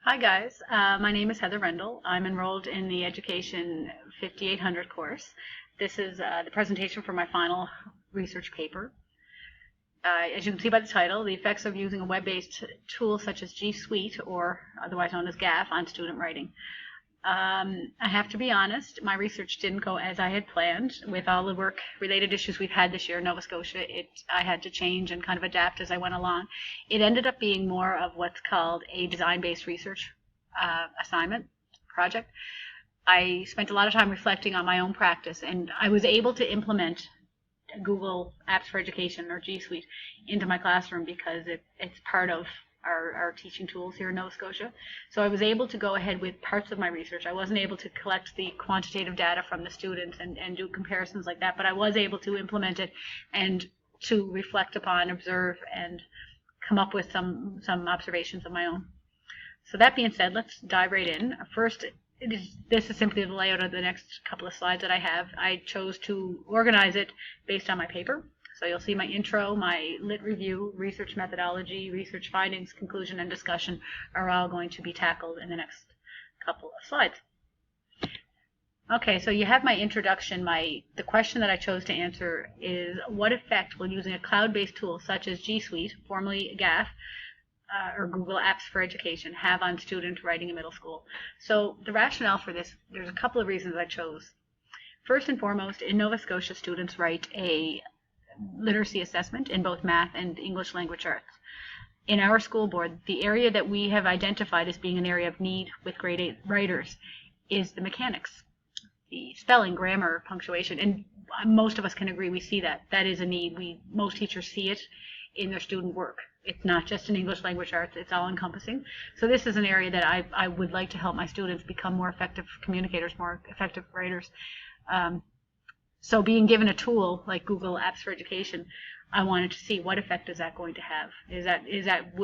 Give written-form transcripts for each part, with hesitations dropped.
Hi guys, my name is Heather Rendell. I'm enrolled in the Education 5800 course. This is the presentation for my final research paper. As you can see by the title, the effects of using a web-based tool such as G Suite, or otherwise known as GAF, on student writing. I have to be honest, my research didn't go as I had planned. With all the work-related issues we've had this year in Nova Scotia, I had to change and kind of adapt as I went along. It ended up being more of what's called a design-based research assignment project. I spent a lot of time reflecting on my own practice, and I was able to implement Google Apps for Education, or G Suite, into my classroom because it's part of our teaching tools here in Nova Scotia. So I was able to go ahead with parts of my research. I wasn't able to collect the quantitative data from the students and do comparisons like that, but I was able to implement it and to reflect upon, observe, and come up with some observations of my own. So that being said, let's dive right in. First, this is simply the layout of the next couple of slides that I have. I chose to organize it based on my paper. So you'll see my intro, my lit review, research methodology, research findings, conclusion, and discussion are all going to be tackled in the next couple of slides. Okay, so you have my introduction. The question that I chose to answer is, what effect will using a cloud-based tool such as G Suite, formerly GAF, or Google Apps for Education, have on student writing in middle school? So the rationale for this, there's a couple of reasons I chose. First and foremost, in Nova Scotia, students write a literacy assessment in both math and English language arts. In our school board, the area that we have identified as being an area of need with grade 8 writers is the mechanics, the spelling, grammar, punctuation, and most of us can agree we see that. That is a need. Most teachers see it in their student work. It's not just in English language arts, it's all encompassing. So this is an area that I would like to help my students become more effective communicators, more effective writers. So being given a tool like Google Apps for Education, I wanted to see what effect is that going to have. Is that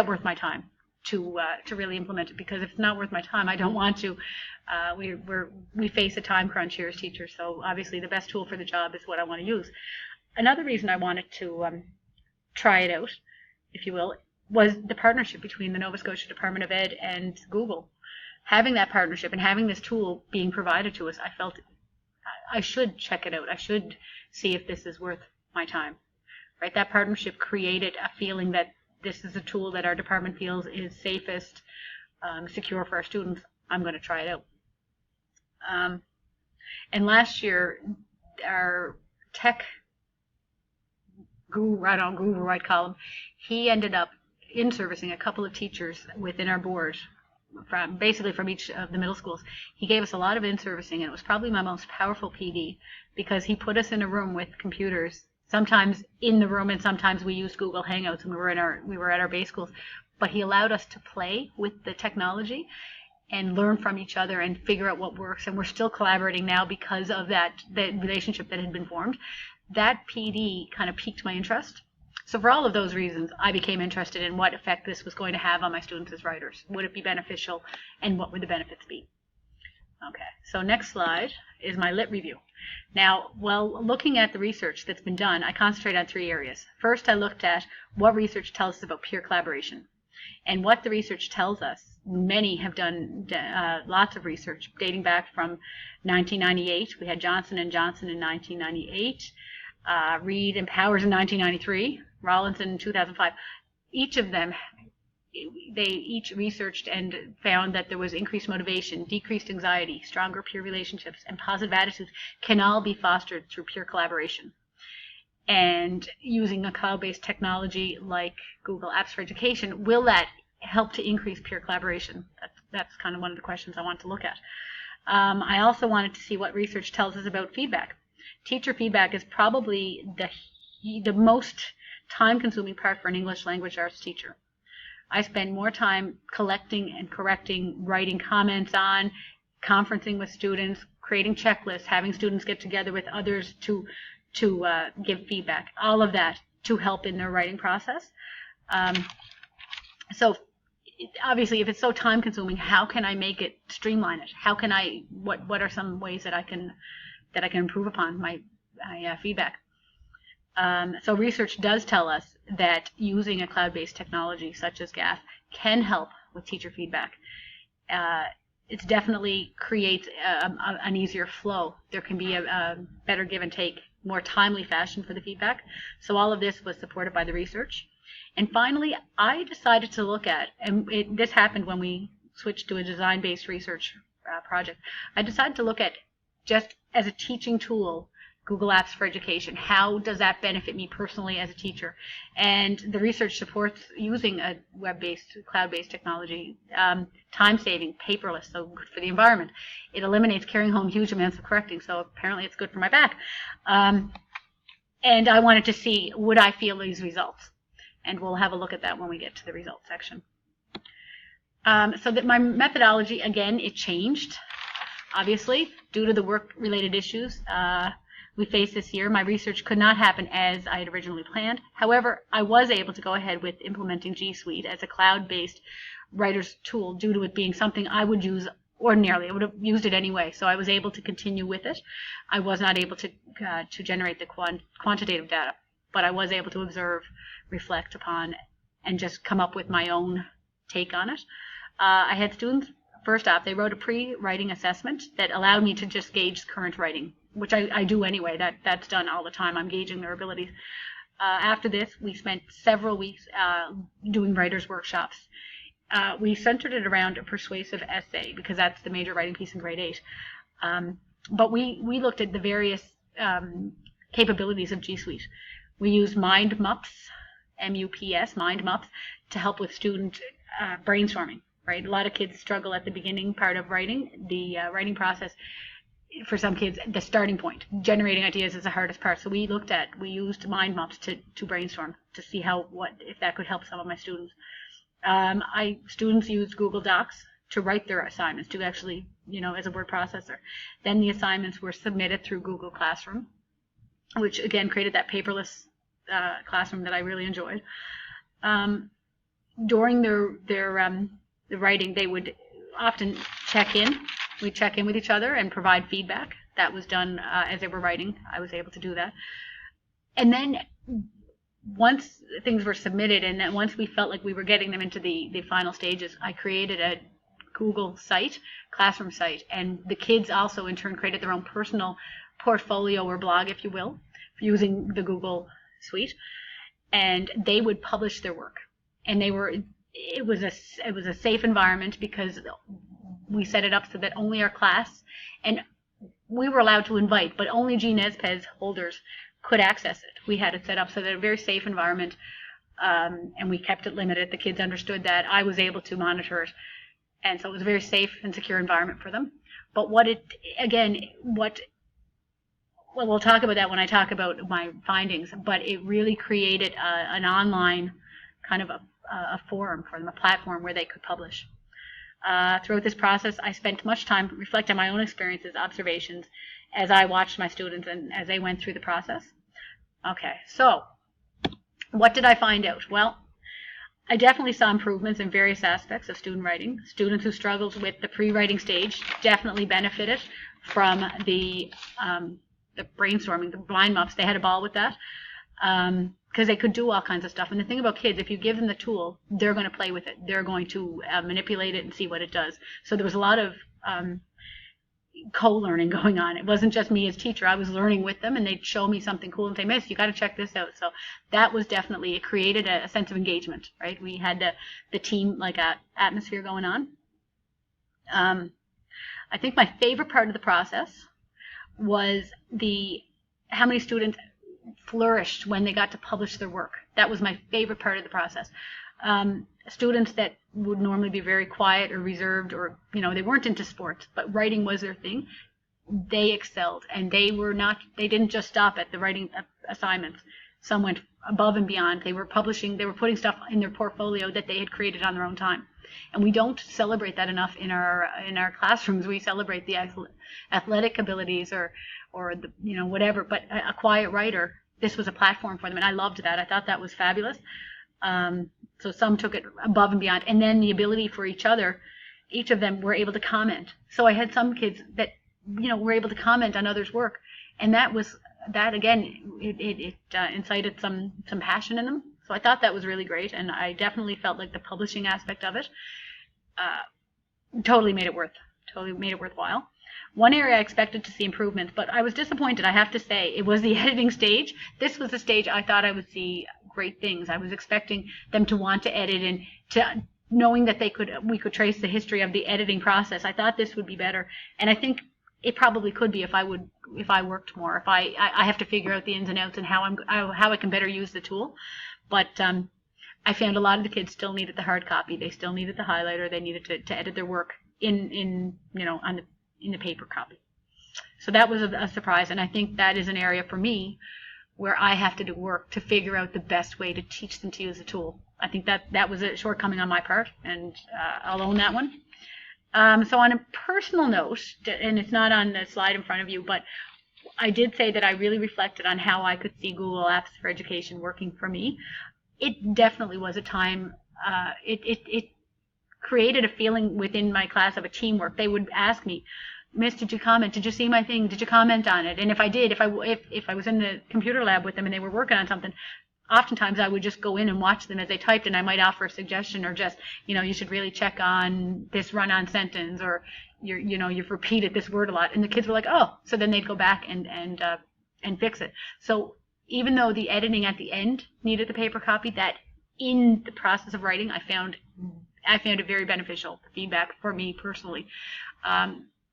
worth my time to really implement it? Because if it's not worth my time, I don't want to. We face a time crunch here as teachers, so obviously the best tool for the job is what I want to use. Another reason I wanted to try it out, if you will, was the partnership between the Nova Scotia Department of Ed and Google. Having that partnership and having this tool being provided to us, I felt I should check it out. I should see if this is worth my time. Right? That partnership created a feeling that this is a tool that our department feels is safest, secure for our students. I'm going to try it out. And last year, our tech guru, I'd call him, he ended up in-servicing a couple of teachers within our board from each of the middle schools. He gave us a lot of in-servicing, and it was probably my most powerful PD because he put us in a room with computers, sometimes in the room and sometimes we used Google Hangouts and we were at our base schools, but he allowed us to play with the technology and learn from each other and figure out what works, and we're still collaborating now because of the relationship that had been formed. That PD kind of piqued my interest. So for all of those reasons, I became interested in what effect this was going to have on my students as writers. Would it be beneficial, and what would the benefits be? Okay, so next slide is my lit review. Now, while looking at the research that's been done, I concentrated on 3 areas. First, I looked at what research tells us about peer collaboration. And what the research tells us, many have done lots of research dating back from 1998. We had Johnson & Johnson in 1998, Reed and Powers in 1993, Rawlinson in 2005. Each of them, they each researched and found that there was increased motivation, decreased anxiety, stronger peer relationships, and positive attitudes can all be fostered through peer collaboration. And using a cloud-based technology like Google Apps for Education, will that help to increase peer collaboration? That's kind of one of the questions I want to look at. I also wanted to see what research tells us about feedback. Teacher feedback is probably the most time-consuming part for an English language arts teacher. I spend more time collecting and correcting, writing comments on, conferencing with students, creating checklists, having students get together with others to give feedback, all of that to help in their writing process. So obviously, if it's so time consuming, how can I make it, streamline it? How can what are some ways that I can improve upon my feedback? So research does tell us that using a cloud-based technology such as GAF can help with teacher feedback. It definitely creates an easier flow. There can be a better give and take, more timely fashion for the feedback. So all of this was supported by the research. And finally, I decided to look at, and this happened when we switched to a design-based research project, I decided to look at, just as a teaching tool, Google Apps for Education. How does that benefit me personally as a teacher? And the research supports using a web-based, cloud-based technology, time-saving, paperless, so good for the environment. It eliminates carrying home huge amounts of correcting, so apparently it's good for my back. And I wanted to see, would I feel these results? And we'll have a look at that when we get to the results section. So that my methodology, again, it changed, obviously, due to the work-related issues we faced this year. My research could not happen as I had originally planned. However, I was able to go ahead with implementing G Suite as a cloud-based writer's tool due to it being something I would use ordinarily. I would have used it anyway, so I was able to continue with it. I was not able to generate the quantitative data, but I was able to observe, reflect upon, and just come up with my own take on it. I had students, first off, they wrote a pre-writing assessment that allowed me to just gauge current writing, which I do anyway. That's done all the time. I'm gauging their abilities. After this, we spent several weeks doing writers' workshops. We centered it around a persuasive essay because that's the major writing piece in grade 8. But we looked at the various capabilities of G Suite. We used MindMups, MUPS, MindMups, to help with student brainstorming. Right, a lot of kids struggle at the beginning part of writing. The writing process, for some kids, the starting point, generating ideas is the hardest part. So we used MindMups to brainstorm to see if that could help some of my students. Students used Google Docs to write their assignments, to actually, as a word processor. Then the assignments were submitted through Google Classroom, which again created that paperless classroom that I really enjoyed. During the writing, they would often check in. We'd check in with each other and provide feedback. That was done as they were writing. I was able to do that. And then once things were submitted, and then once we felt like we were getting them into the final stages, I created a Google site, classroom site, and the kids also in turn created their own personal portfolio or blog, if you will, using the Google Suite, and they would publish their work. And it was a safe environment because we set it up so that only our class, and we were allowed to invite, but only GNESPES holders could access it. We had it set up so that a very safe environment, and we kept it limited. The kids understood that. I was able to monitor it, and so it was a very safe and secure environment for them. But we'll talk about that when I talk about my findings, but it really created an online kind of a forum for them, a platform where they could publish. Throughout this process, I spent much time reflecting on my own experiences, observations, as I watched my students and as they went through the process. Okay, so what did I find out? Well, I definitely saw improvements in various aspects of student writing. Students who struggled with the pre-writing stage definitely benefited from the brainstorming, the MindMups. They had a ball with that. Because they could do all kinds of stuff. And the thing about kids, if you give them the tool, they're going to play with it. They're going to manipulate it and see what it does. So there was a lot of co-learning going on. It wasn't just me as teacher. I was learning with them, and they'd show me something cool and say, Miss, you got to check this out. So that was definitely, it created a sense of engagement, right? We had the team atmosphere going on. I think my favorite part of the process was how many students flourished when they got to publish their work. That was my favorite part of the process. Students that would normally be very quiet or reserved, or they weren't into sports, but writing was their thing, they excelled, and they didn't just stop at the writing assignments. Some went above and beyond. They were putting stuff in their portfolio that they had created on their own time. And we don't celebrate that enough in our classrooms. We celebrate the athletic abilities or the, whatever, but a quiet writer, this was a platform for them, and I loved that. I thought that was fabulous. So some took it above and beyond, and then the ability for each of them were able to comment. So I had some kids that, were able to comment on others' work, and that again, it incited some passion in them. So I thought that was really great, and I definitely felt like the publishing aspect of it totally made it worthwhile. One area I expected to see improvements, but I was disappointed. I have to say, it was the editing stage. This was the stage I thought I would see great things. I was expecting them to want to edit and to knowing that we could trace the history of the editing process. I thought this would be better, and I think it probably could be if I worked more. If I have to figure out the ins and outs and how I can better use the tool, but I found a lot of the kids still needed the hard copy. They still needed the highlighter. They needed to edit their work in the paper copy. So that was a surprise, and I think that is an area for me where I have to do work to figure out the best way to teach them to use the tool. I think that was a shortcoming on my part, and I'll own that one. So on a personal note, and it's not on the slide in front of you, but I did say that I really reflected on how I could see Google Apps for Education working for me. It definitely was a time, it created a feeling within my class of a teamwork. They would ask me, Miss, did you comment? Did you see my thing? Did you comment on it? And if I did, if I was in the computer lab with them and they were working on something, oftentimes I would just go in and watch them as they typed, and I might offer a suggestion or just, you should really check on this run-on sentence, or you've repeated this word a lot. And the kids were like, oh, so then they'd go back and fix it. So even though the editing at the end needed the paper copy, that in the process of writing, I found it very beneficial, the feedback for me personally.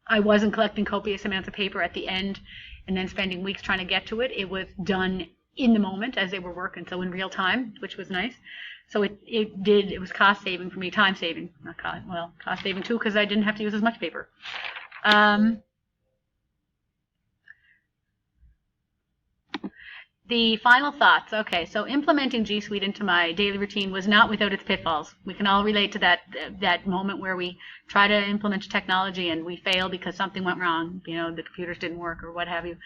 I wasn't collecting copious amounts of paper at the end and then spending weeks trying to get to it. It was done in the moment as they were working, so in real time, which was nice. So it was cost saving for me, time saving, cost saving too, because I didn't have to use as much paper. The final thoughts. Okay, so implementing G Suite into my daily routine was not without its pitfalls. We can all relate to that moment where we try to implement technology and we fail because something went wrong. The computers didn't work or what have you.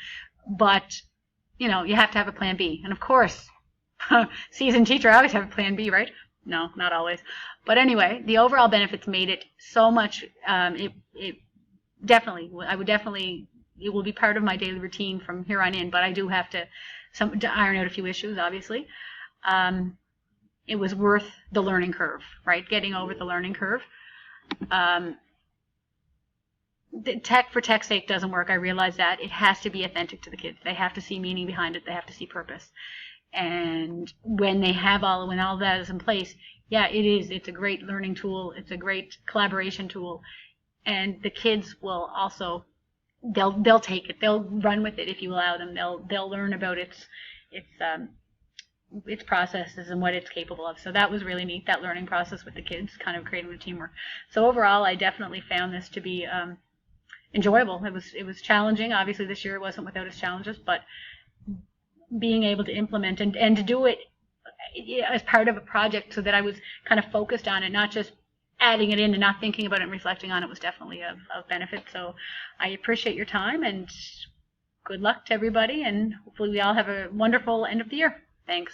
But you have to have a plan B. And of course, seasoned teacher, I always have a plan B, right? No, not always. But anyway, the overall benefits made it so much. It will be part of my daily routine from here on in. But I do have to iron out a few issues, obviously. It was worth the learning curve, right? Getting over the learning curve. The tech for tech's sake doesn't work. I realize that. It has to be authentic to the kids. They have to see meaning behind it. They have to see purpose. And when all that is in place, yeah, it's a great learning tool. It's a great collaboration tool. And the kids will also, they'll take it. They'll run with it if you allow them. They'll learn about its processes and what it's capable of. So that was really neat, that learning process with the kids, kind of creating the teamwork. So overall, I definitely found this to be enjoyable. It was challenging. Obviously, this year wasn't without its challenges, but being able to implement and to do it as part of a project so that I was kind of focused on it, not just adding it in and not thinking about it and reflecting on it, was definitely of benefit. So I appreciate your time, and good luck to everybody, and hopefully we all have a wonderful end of the year. Thanks.